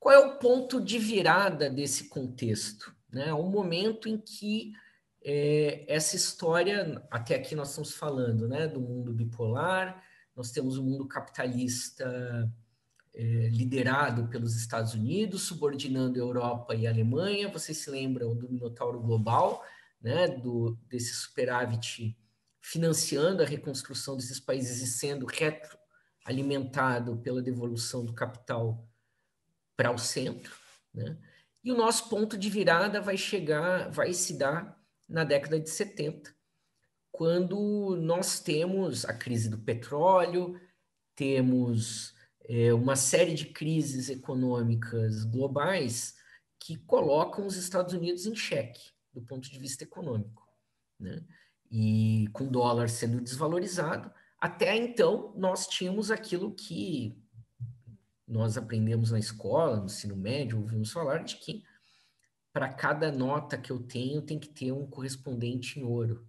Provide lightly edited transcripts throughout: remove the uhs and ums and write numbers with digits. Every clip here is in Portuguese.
Qual é o ponto de virada desse contexto? Né? O momento em que essa história, até aqui nós estamos falando, né, do mundo bipolar, nós temos um mundo capitalista liderado pelos Estados Unidos, subordinando a Europa e a Alemanha. Vocês se lembram do Minotauro Global, né, desse superávit financiando a reconstrução desses países e sendo retroalimentado pela devolução do capital para o centro, né? E o nosso ponto de virada vai se dar na década de 70, quando nós temos a crise do petróleo, temos uma série de crises econômicas globais que colocam os Estados Unidos em xeque do ponto de vista econômico, né? E com o dólar sendo desvalorizado, até então nós tínhamos aquilo que nós aprendemos na escola, no ensino médio, ouvimos falar de que para cada nota que eu tenho tem que ter um correspondente em ouro,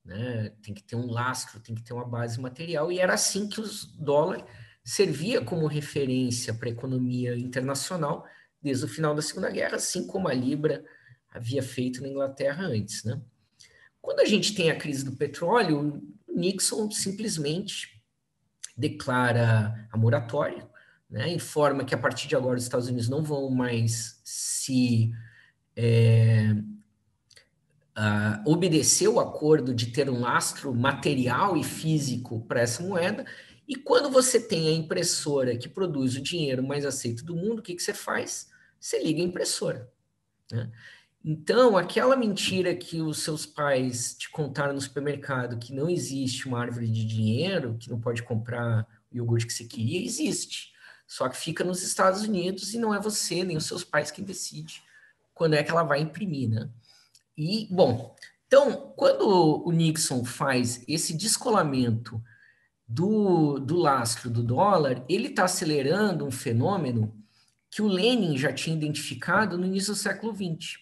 né? Tem que ter um lastro, tem que ter uma base material, e era assim que o dólar servia como referência para a economia internacional desde o final da Segunda Guerra, assim como a Libra havia feito na Inglaterra antes, né? Quando a gente tem a crise do petróleo, Nixon simplesmente declara a moratória, né? Informa que a partir de agora os Estados Unidos não vão mais se obedecer o acordo de ter um lastro material e físico para essa moeda. E quando você tem a impressora que produz o dinheiro mais aceito do mundo, o que você faz? Você liga a impressora, né? Então, aquela mentira que os seus pais te contaram no supermercado, que não existe uma árvore de dinheiro, que não pode comprar o iogurte que você queria, existe. Só que fica nos Estados Unidos e não é você nem os seus pais quem decide quando é que ela vai imprimir, né? E, bom, então, quando o Nixon faz esse descolamento do lastro do dólar, ele está acelerando um fenômeno que o Lenin já tinha identificado no início do século XX,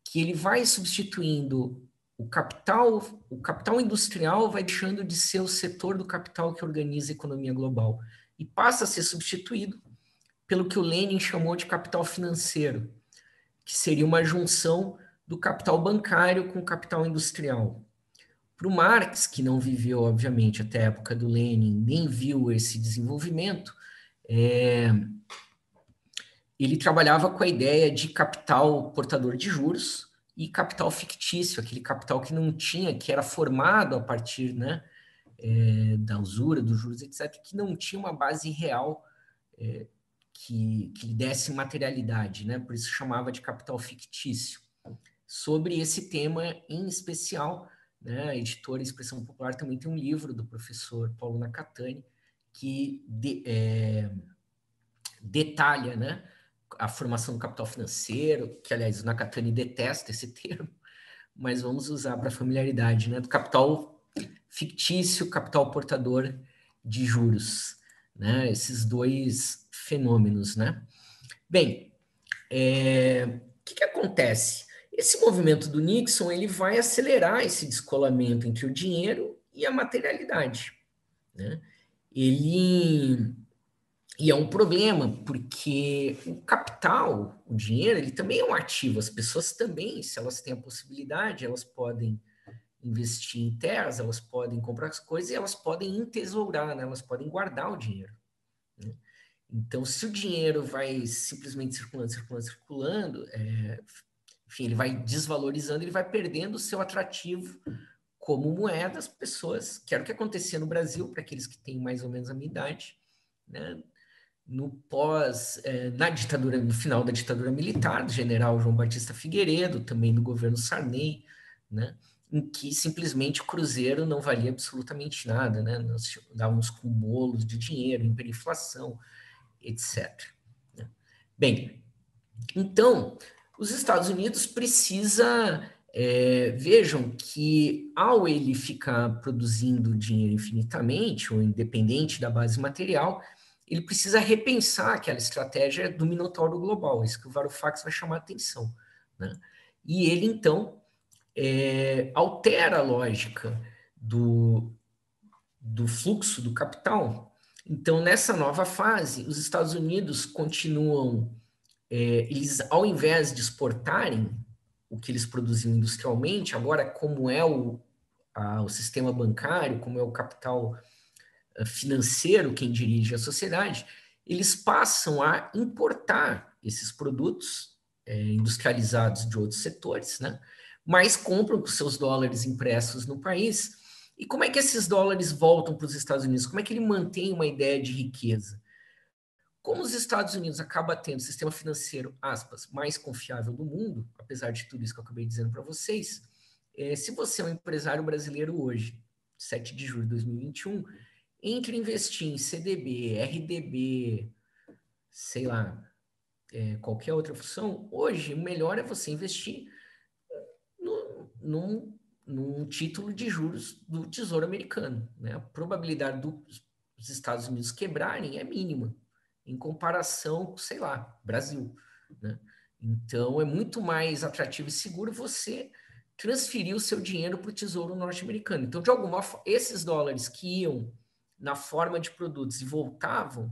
que ele vai substituindo o capital industrial vai deixando de ser o setor do capital que organiza a economia global e passa a ser substituído pelo que o Lenin chamou de capital financeiro, que seria uma junção do capital bancário com o capital industrial. Para o Marx, que não viveu, obviamente, até a época do Lenin, nem viu esse desenvolvimento, ele trabalhava com a ideia de capital portador de juros e capital fictício, aquele capital que não tinha, que era formado a partir, né, da usura, dos juros, etc., que não tinha uma base real que lhe desse materialidade, né? Por isso chamava de capital fictício. Sobre esse tema em especial, né, a editora Expressão Popular também tem um livro do professor Paulo Nakatani que detalha, né, a formação do capital financeiro, que, aliás, o Nakatani detesta esse termo, mas vamos usar para familiaridade, né, do capital fictício, capital portador de juros, né, esses dois fenômenos, né. Bem, o que acontece? Esse movimento do Nixon ele vai acelerar esse descolamento entre o dinheiro e a materialidade, né? E é um problema, porque o capital, o dinheiro, ele também é um ativo. As pessoas também, se elas têm a possibilidade, elas podem investir em terras, elas podem comprar as coisas e elas podem entesourar, né? Elas podem guardar o dinheiro, né? Então, se o dinheiro vai simplesmente circulando, enfim, ele vai desvalorizando, ele vai perdendo o seu atrativo como moeda. As pessoas, que era o que acontecia no Brasil, para aqueles que têm mais ou menos a minha idade, né? Na ditadura, no final da ditadura militar, do general João Batista Figueiredo, também do governo Sarney, né? Em que simplesmente o cruzeiro não valia absolutamente nada, né? Nós dávamos com bolos de dinheiro, hiperinflação, etc. Bem, então, os Estados Unidos vejam que ao ele ficar produzindo dinheiro infinitamente, ou independente da base material, ele precisa repensar aquela estratégia do Minotauro global, isso que o Varoufakis vai chamar a atenção, né? E ele, então, altera a lógica do fluxo do capital. Então, nessa nova fase, os Estados Unidos continuam eles, ao invés de exportarem o que eles produziam industrialmente, agora, como é o sistema bancário, como é o capital financeiro quem dirige a sociedade, eles passam a importar esses produtos industrializados de outros setores, né? Mas compram com seus dólares impressos no país. E como é que esses dólares voltam para os Estados Unidos? Como é que ele mantém uma ideia de riqueza? Como os Estados Unidos acaba tendo o sistema financeiro, aspas, mais confiável do mundo, apesar de tudo isso que eu acabei dizendo para vocês, se você é um empresário brasileiro hoje, 7 de julho de 2021, entre investir em CDB, RDB, sei lá, qualquer outra função, hoje o melhor é você investir num título de juros do Tesouro Americano. Né? A probabilidade dos Estados Unidos quebrarem é mínima, em comparação com, sei lá, Brasil. Né? Então, é muito mais atrativo e seguro você transferir o seu dinheiro para o Tesouro norte-americano. Então, de alguma forma, esses dólares que iam na forma de produtos e voltavam,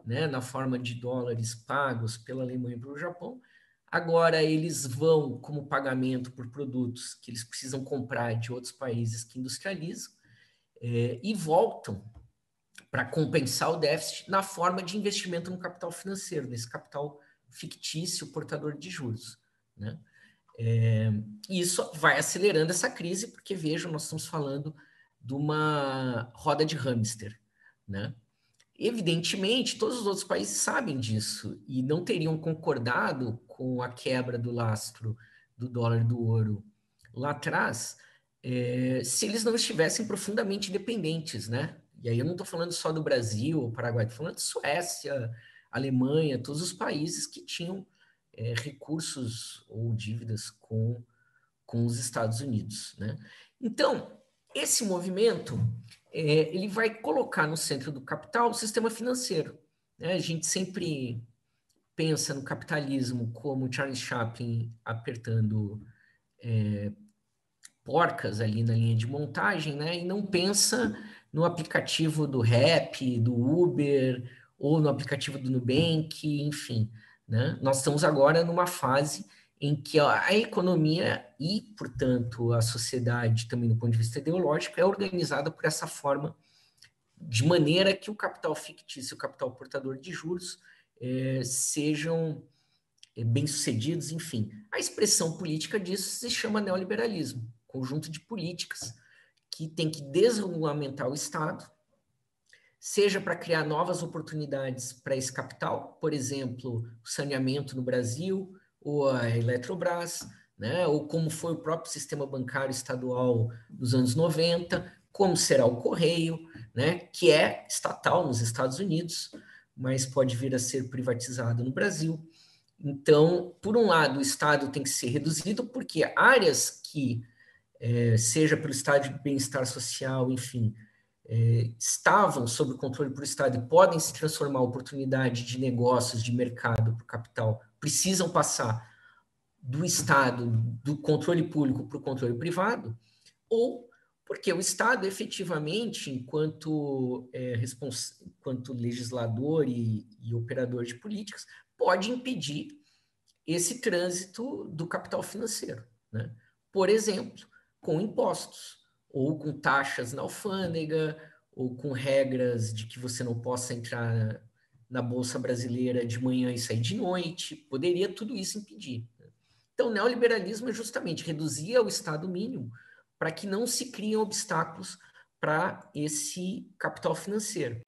né, na forma de dólares pagos pela Alemanha e pelo Japão, agora eles vão como pagamento por produtos que eles precisam comprar de outros países que industrializam e voltam para compensar o déficit na forma de investimento no capital financeiro, nesse capital fictício portador de juros. Né? E isso vai acelerando essa crise, porque vejam, nós estamos falando de uma roda de hamster. Né? Evidentemente, todos os outros países sabem disso e não teriam concordado com a quebra do lastro do dólar e do ouro lá atrás, se eles não estivessem profundamente dependentes, né? E aí eu não estou falando só do Brasil ou Paraguai, estou falando de Suécia, Alemanha, todos os países que tinham recursos ou dívidas com os Estados Unidos, né? Então, esse movimento ele vai colocar no centro do capital o sistema financeiro. Né? A gente sempre pensa no capitalismo como Charles Chaplin apertando porcas ali na linha de montagem, né? E não pensa no aplicativo do Rap, do Uber, ou no aplicativo do Nubank, enfim. Né? Nós estamos agora numa fase em que a economia e, portanto, a sociedade, também do ponto de vista ideológico, é organizada por essa forma, de maneira que o capital fictício, o capital portador de juros, sejam bem-sucedidos, enfim. A expressão política disso se chama neoliberalismo, conjunto de políticas que tem que desregulamentar o Estado, seja para criar novas oportunidades para esse capital, por exemplo, o saneamento no Brasil, ou a Eletrobras, né? Ou como foi o próprio sistema bancário estadual nos anos 90, como será o Correio, né? Que é estatal nos Estados Unidos, mas pode vir a ser privatizado no Brasil. Então, por um lado, o Estado tem que ser reduzido, porque áreas que, seja pelo estado de bem-estar social, enfim, estavam sob o controle do Estado e podem se transformar em oportunidade de negócios, de mercado para o capital, precisam passar do Estado, do controle público para o controle privado, ou porque o Estado, efetivamente, enquanto legislador e operador de políticas, pode impedir esse trânsito do capital financeiro. Né? Por exemplo, com impostos, ou com taxas na alfândega, ou com regras de que você não possa entrar na Bolsa Brasileira de manhã e sair de noite, poderia tudo isso impedir. Então, o neoliberalismo é justamente reduzir ao Estado mínimo para que não se criem obstáculos para esse capital financeiro.